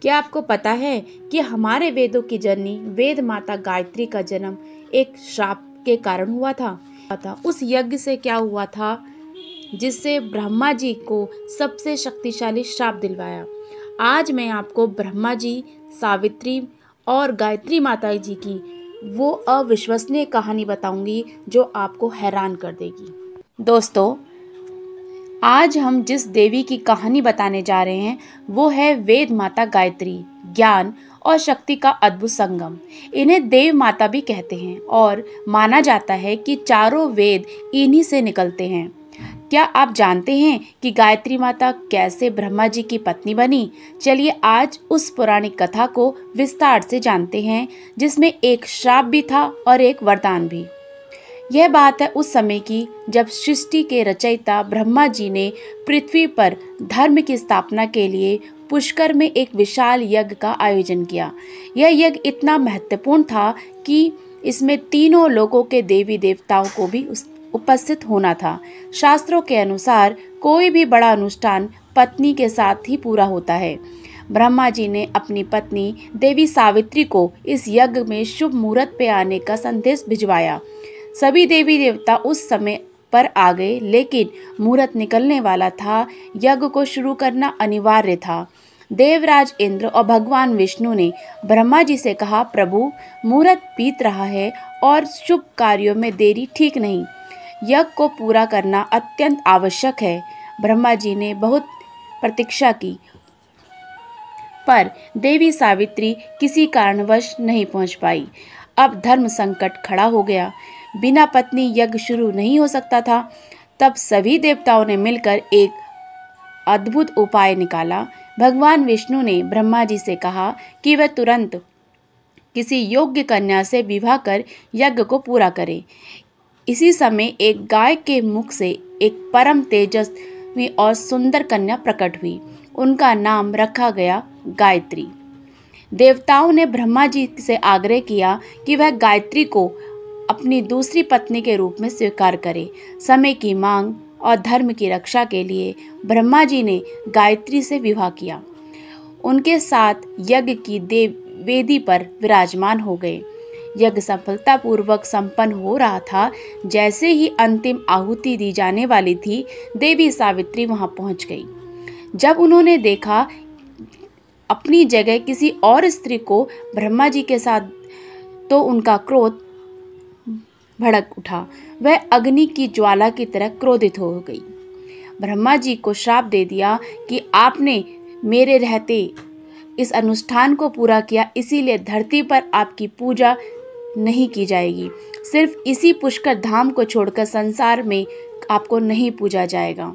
क्या आपको पता है कि हमारे वेदों की जननी वेद माता गायत्री का जन्म एक श्राप के कारण हुआ था? उस यज्ञ से क्या हुआ था जिससे ब्रह्मा जी को सबसे शक्तिशाली श्राप दिलवाया? आज मैं आपको ब्रह्मा जी, सावित्री और गायत्री माता जी की वो अविश्वसनीय कहानी बताऊंगी जो आपको हैरान कर देगी। दोस्तों, आज हम जिस देवी की कहानी बताने जा रहे हैं वो है वेद माता गायत्री, ज्ञान और शक्ति का अद्भुत संगम। इन्हें देव माता भी कहते हैं और माना जाता है कि चारों वेद इन्हीं से निकलते हैं। क्या आप जानते हैं कि गायत्री माता कैसे ब्रह्मा जी की पत्नी बनी? चलिए आज उस पौराणिक कथा को विस्तार से जानते हैं जिसमें एक श्राप भी था और एक वरदान भी। यह बात है उस समय की जब सृष्टि के रचयिता ब्रह्मा जी ने पृथ्वी पर धर्म की स्थापना के लिए पुष्कर में एक विशाल यज्ञ का आयोजन किया। यह यज्ञ इतना महत्वपूर्ण था कि इसमें तीनों लोकों के देवी देवताओं को भी उपस्थित होना था। शास्त्रों के अनुसार कोई भी बड़ा अनुष्ठान पत्नी के साथ ही पूरा होता है। ब्रह्मा जी ने अपनी पत्नी देवी सावित्री को इस यज्ञ में शुभ मुहूर्त पे आने का संदेश भिजवाया। सभी देवी देवता उस समय पर आ गए, लेकिन मुहूर्त निकलने वाला था। यज्ञ को शुरू करना अनिवार्य था। देवराज इंद्र और भगवान विष्णु ने ब्रह्मा जी से कहा, प्रभु, मुहूर्त बीत रहा है और शुभ कार्यों में देरी ठीक नहीं। यज्ञ को पूरा करना अत्यंत आवश्यक है। ब्रह्मा जी ने बहुत प्रतीक्षा की, पर देवी सावित्री किसी कारणवश नहीं पहुंच पाई। अब धर्म संकट खड़ा हो गया। बिना पत्नी यज्ञ शुरू नहीं हो सकता था। तब सभी देवताओं ने मिलकर एक अद्भुत उपाय निकाला। भगवान विष्णु ने ब्रह्मा जी से कहा कि वह तुरंत किसी योग्य कन्या से विवाह कर यज्ञ को पूरा करे। इसी समय एक गाय के मुख से एक परम तेजस्वी और सुंदर कन्या प्रकट हुई। उनका नाम रखा गया गायत्री। देवताओं ने ब्रह्मा जी से आग्रह किया कि वह गायत्री को अपनी दूसरी पत्नी के रूप में स्वीकार करे। समय की मांग और धर्म की रक्षा के लिए ब्रह्मा जी ने गायत्री से विवाह किया। उनके साथ यज्ञ की वेदी पर विराजमान हो गए। यज्ञ सफलतापूर्वक संपन्न हो रहा था। जैसे ही अंतिम आहुति दी जाने वाली थी, देवी सावित्री वहां पहुंच गई। जब उन्होंने देखा अपनी जगह किसी और स्त्री को ब्रह्मा जी के साथ, तो उनका क्रोध भड़क उठा। वह अग्नि की ज्वाला की तरह क्रोधित हो गई। ब्रह्मा जी को श्राप दे दिया कि आपने मेरे रहते इस अनुष्ठान को पूरा किया, इसीलिए धरती पर आपकी पूजा नहीं की जाएगी। सिर्फ इसी पुष्कर धाम को छोड़कर संसार में आपको नहीं पूजा जाएगा।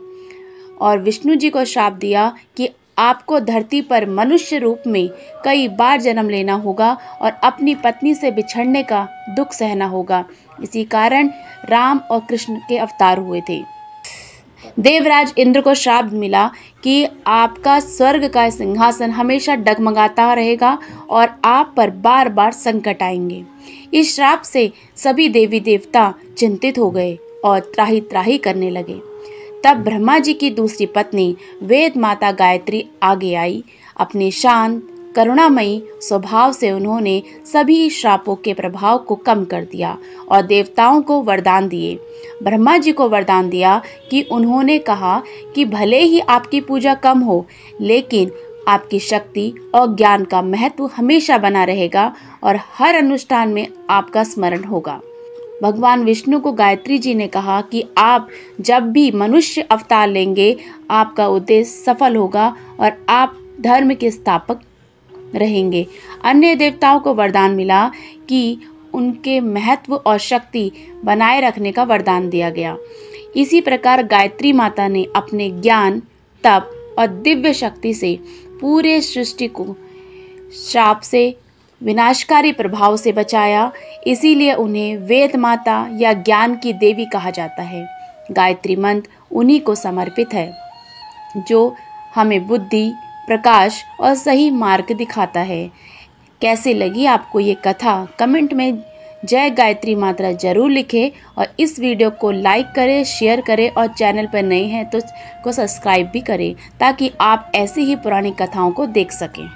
और विष्णु जी को श्राप दिया कि आपको धरती पर मनुष्य रूप में कई बार जन्म लेना होगा और अपनी पत्नी से बिछड़ने का दुख सहना होगा। इसी कारण राम और कृष्ण के अवतार हुए थे। देवराज इंद्र को श्राप मिला कि आपका स्वर्ग का सिंहासन हमेशा डगमगाता रहेगा और आप पर बार बार संकट आएंगे। इस श्राप से सभी देवी देवता चिंतित हो गए और त्राही त्राही करने लगे। तब ब्रह्मा जी की दूसरी पत्नी वेद माता गायत्री आगे आई। अपने शांत करुणामयी स्वभाव से उन्होंने सभी श्रापों के प्रभाव को कम कर दिया और देवताओं को वरदान दिए। ब्रह्मा जी को वरदान दिया कि उन्होंने कहा कि भले ही आपकी पूजा कम हो, लेकिन आपकी शक्ति और ज्ञान का महत्व हमेशा बना रहेगा और हर अनुष्ठान में आपका स्मरण होगा। भगवान विष्णु को गायत्री जी ने कहा कि आप जब भी मनुष्य अवतार लेंगे, आपका उद्देश्य सफल होगा और आप धर्म के स्थापक रहेंगे। अन्य देवताओं को वरदान मिला कि उनके महत्व और शक्ति बनाए रखने का वरदान दिया गया। इसी प्रकार गायत्री माता ने अपने ज्ञान, तप और दिव्य शक्ति से पूरे सृष्टि को श्राप से, विनाशकारी प्रभाव से बचाया। इसीलिए उन्हें वेद माता या ज्ञान की देवी कहा जाता है। गायत्री मंत्र उन्हीं को समर्पित है जो हमें बुद्धि, प्रकाश और सही मार्ग दिखाता है। कैसे लगी आपको ये कथा? कमेंट में जय गायत्री माता जरूर लिखें और इस वीडियो को लाइक करें, शेयर करें और चैनल पर नए हैं तो सब्सक्राइब भी करें ताकि आप ऐसी ही पुरानी कथाओं को देख सकें।